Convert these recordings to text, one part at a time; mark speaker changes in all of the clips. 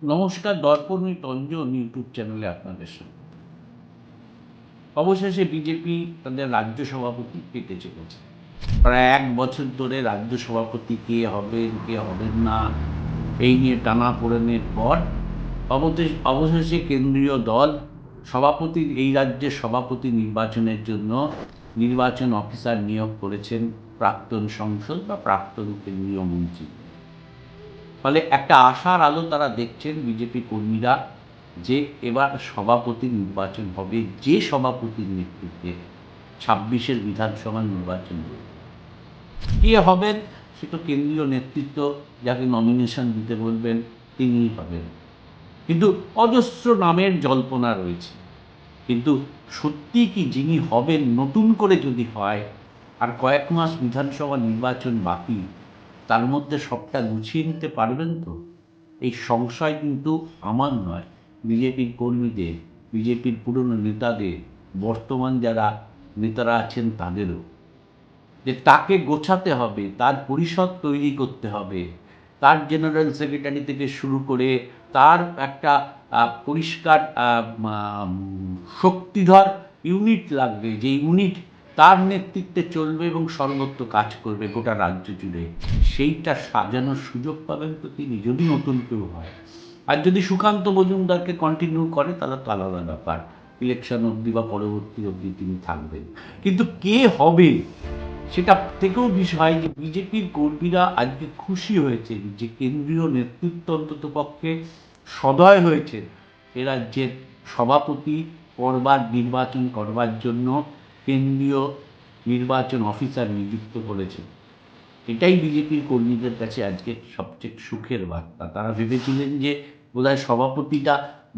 Speaker 1: নমস্কার, দর্পণ তঞ্জন ইউটিউব চ্যানেলে আপনাদের সঙ্গে। অবশেষে বিজেপি তাদের রাজ্য সভাপতি পেতে চলেছে। প্রায় 1 বছর ধরে রাজ্য সভাপতি কে হবেন, কে হবেন না, এই নিয়ে টানাপোড়েনের পর অবশেষে কেন্দ্রীয় দল এই রাজ্যের সভাপতি নির্বাচনের জন্য নির্বাচন অফিসার নিয়োগ করেছেন প্রাক্তন সংসদ বা প্রাক্তন কেন্দ্রীয় মন্ত্রী। ফলে একটা আশার আলো তারা দেখছেন বিজেপি কর্মীরা যে এবার সভাপতি নির্বাচন হবে, যে সভাপতির নেতৃত্বে 26-এর বিধানসভা নির্বাচন হবে। কে হবেন সে তো কেন্দ্রীয় নেতৃত্ব যাকে নমিনেশন দিতে বলবেন তিনিই হবেন। কিন্তু অজস্র নামের জল্পনা রয়েছে। কিন্তু সত্যি কি যিনি হবেন, নতুন করে যদি হয়, আর কয়েক মাস বিধানসভা নির্বাচন বাকি, তার মধ্যে সবটা গুছিয়ে নিতে পারবেন তো? এই সংশয় কিন্তু আমার নয়, বিজেপির কর্মীদের, বিজেপির পুরনো নেতাদের, বর্তমান যারা নেতারা আছেন তাদেরও। যে তাকে গোছাতে হবে, তার পরিষদ তৈরি করতে হবে, তার জেনারেল সেক্রেটারি থেকে শুরু করে তার একটা পরিষ্কার শক্তিধর ইউনিট লাগবে, যে ইউনিট তার নেতৃত্বে চলবে এবং সর্বত্র কাজ করবে গোটা রাজ্য জুড়ে। সেইটা সাজানোর সুযোগ পাবেন তো তিনি, যদি নতুন কেউ হয়। আর যদি সুকান্ত মজুমদারকে কন্টিনিউ করে তাহলে তো আলাদা ব্যাপার, ইলেকশন অবধি বা পরবর্তী অবধি তিনি থাকবেন। কিন্তু কে হবে সেটা থেকেও বিষয় যে বিজেপির কর্মীরা আজকে খুশি হয়েছেন যে কেন্দ্রীয় নেতৃত্ব অন্তত পক্ষে সদয় হয়েছে এ রাজ্যের সভাপতি নির্বাচন করবার জন্য কেন্দ্রীয় নির্বাচন অফিসার নিযুক্ত করেছে। এটাই বিজেপির কর্মীদের কাছে আজকে সবচেয়ে সুখের বার্তা। তারা ভেবেছিলেন যে বোধহয় সভাপতিটা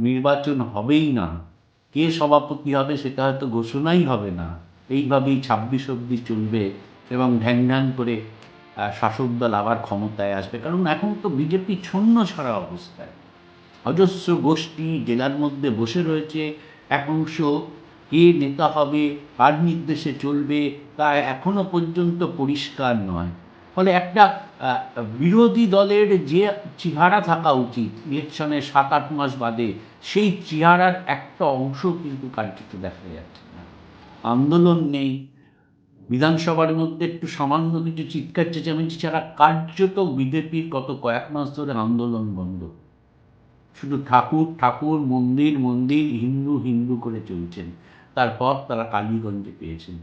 Speaker 1: নির্বাচন হবেই না, কে সভাপতি হবে সেটা হয়তো ঘোষণাই হবে না, এইভাবেই 26 অবধি চলবে এবং ঢ্যাং করে শাসক দল আবার ক্ষমতায় আসবে। কারণ এখন তো বিজেপি ছন্ন ছাড়া অবস্থায়, অজস্র গোষ্ঠী জেলার মধ্যে বসে রয়েছে। এক অংশ কে নেতা হবে, কার নির্দেশে চলবে, তা এখনো পর্যন্ত পরিষ্কার নয়। ফলে একটা বিরোধী দলের যে চেহারা থাকা উচিত ইলেকশনের 7-8 মাস বাদে, সেই চেহারার একটা অংশ কিন্তু কার্যত দেখা যাচ্ছে না। আন্দোলন নেই, বিধানসভার মধ্যে একটু সামান্য কিছু চিৎকার চেঁচামেচি ছাড়া কার্যত বিজেপির গত কয়েক মাস ধরে আন্দোলন বন্ধ। শুধু ঠাকুর ঠাকুর, মন্দির মন্দির, হিন্দু হিন্দু করে চলছেন। তারপর তারা কালীগঞ্জে পেয়েছেন।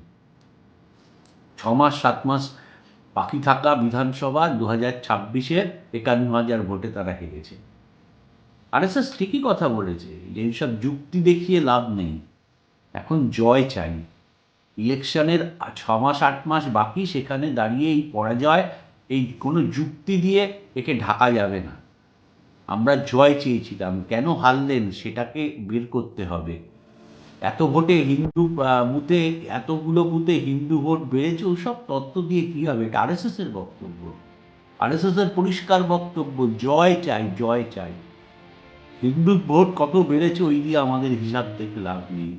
Speaker 1: 6 মাস 7 মাস বাকি থাকা বিধানসভা 2026-এর 51,000 ভোটে তারা হেরেছে। আরএসএস ঠিকই কথা বলেছে যে এইসব যুক্তি দেখিয়ে লাভ নেই, এখন জয় চাই। ইলেকশনের 6 মাস 8 মাস বাকি, সেখানে দাঁড়িয়ে এই পরাজয় এই কোনো যুক্তি দিয়ে একে ঢাকা যাবে না। আমরা জয় চেয়েছিলাম, কেন হারলেন সেটাকে বের করতে হবে। এত ভোটে হিন্দু বুথে, এতগুলো বুথে হিন্দু ভোট বেড়েছে, ওসব তত্ত্ব দিয়ে কী হবে? এটা আরএসএসের বক্তব্য, আরএসএসের পরিষ্কার বক্তব্য, জয় চাই, জয় চাই। হিন্দু ভোট কত বেড়েছে ওই দিয়ে আমাদের হিসাব দেখে লাভ নেই।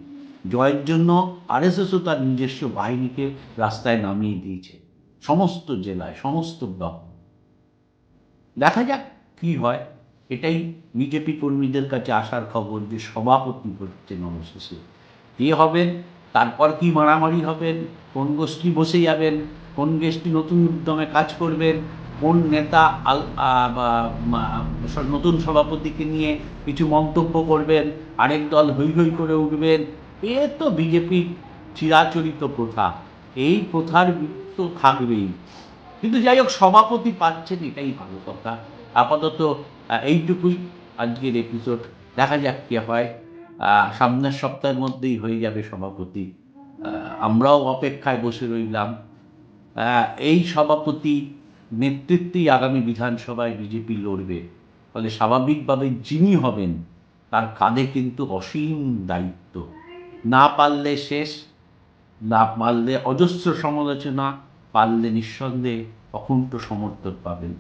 Speaker 1: জয়ের জন্য আরএসএসও তার নিজস্ব বাহিনীকে রাস্তায় নামিয়ে দিয়েছে, সমস্ত জেলায়, সমস্ত ব্লক। দেখা যাক কী হয়। এটাই বিজেপি কর্মীদের কাছে আসার খবর যে সভাপতি হচ্ছেন অবশেষে। কে হবেন, তারপর কি মারামারি হবেন, কোন গোষ্ঠী বসে যাবেন, কোন গোষ্ঠী নতুন উদ্যমে কাজ করবেন, কোন নেতা নতুন সভাপতিকে নিয়ে কিছু মন্তব্য করবেন, আরেক দল হৈ হৈ করে উঠবেন, এ তো বিজেপির চিরাচরিত প্রথা। এই প্রথার তো থাকবেই। কিন্তু যাই হোক, সভাপতি পাচ্ছেন, এটাই ভালো কথা। আপাতত এইটুকুই আজকের এপিসোড। দেখা যাক কী হয়। সামনের সপ্তাহের মধ্যেই হয়ে যাবে সভাপতি। আমরাও অপেক্ষায় বসে রইলাম। এই সভাপতি নেতৃত্বেই আগামী বিধানসভায় বিজেপি লড়বে। ফলে স্বাভাবিকভাবে যিনি হবেন তার কাঁধে কিন্তু অসীম দায়িত্ব। না পারলে শেষ, না পারলে অজস্র সমালোচনা, পারলে নিঃসন্দেহে অকুণ্ঠ সমর্থন পাবেন।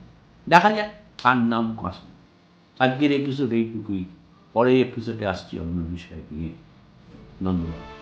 Speaker 1: দেখা যাক কার নাম আসে। আজকের এপিসোড এইটুকুই। পরের এপিসোডে আসছি অন্য বিষয় নিয়ে। ধন্যবাদ।